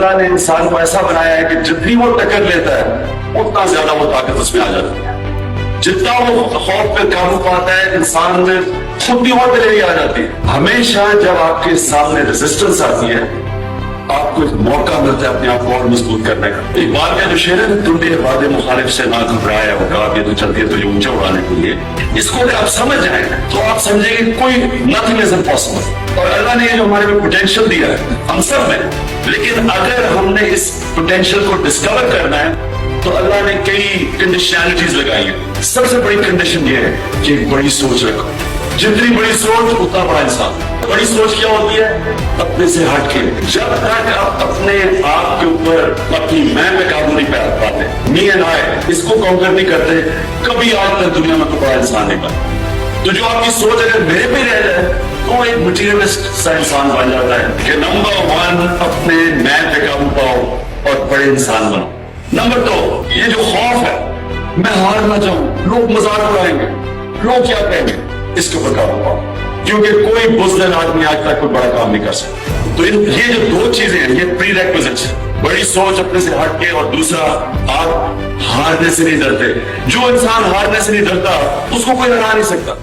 اللہ نے انسان کو ایسا بنایا ہے کہ جتنی وہ ٹکر لیتا ہے اتنا زیادہ وہ طاقت اس میں آ جاتی ہے. جتنا وہ خوف پہ قابو پاتا ہے انسان میں خود بھی اور دلیری آ جاتی ہے. ہمیشہ جب آپ کے سامنے ریزسٹنس آتی ہے آپ کو ایک موقع ملتا ہے اپنے آپ کو اور مضبوط کرنے کا. اقبال کا جو شعر ہے تم بھی وعد مخالف سے نہ گھبرایا ہوگا یہ تو چلتی ہے تجھے اونچا اڑانے کے لیے. اس کو اگر آپ سمجھ جائیں تو آپ سمجھیں گے کوئی نتھنگ از امپاسبل. اور اللہ نے یہ جو ہمارے میں پوٹینشیل دیا ہے ہم سب میں, لیکن اگر ہم نے اس پوٹینشیل کو ڈسکور کرنا ہے تو اللہ نے کئی کنڈیشنالٹیز لگائی ہیں. سب سے بڑی کنڈیشن یہ ہے کہ ایک بڑی سوچ رکھو. جتنی بڑی سوچ اتنا بڑا انسان. بڑی سوچ کیا ہوتی ہے؟ اپنے سے ہٹ کے. جب تک آپ اپنے آپ کے اوپر اپنی میں پہ قابو نہیں پاتے, می اینڈ آئی اس کو کانکر نہیں کرتے, کبھی آج تک دنیا میں کوئی بڑا انسان نہیں بنا. تو جو آپ کی سوچ اگر میرے پہ رہ جائے تو ایک مٹیریلسٹ سا انسان بن جاتا ہے کہ نمبر 1 اپنے میں پہ قابو پاؤ اور بڑے انسان بنو. نمبر 2 یہ جو خوف ہے میں ہار نہ جاؤں, لوگ مذاق اڑائیں گے, لوگ کیا کہیں گے, اس کے اوپر قابو پاؤ کیونکہ کوئی بزدل آدمی آج تک کوئی بڑا کام نہیں کر سکتا. تو یہ جو 2 چیزیں ہیں یہ پری ریکوزٹس ہیں. بڑی سوچ اپنے سے ہٹ کے, اور دوسرا آپ ہارنے سے نہیں ڈرتے. جو انسان ہارنے سے نہیں ڈرتا اس کو کوئی ہرا نہیں سکتا.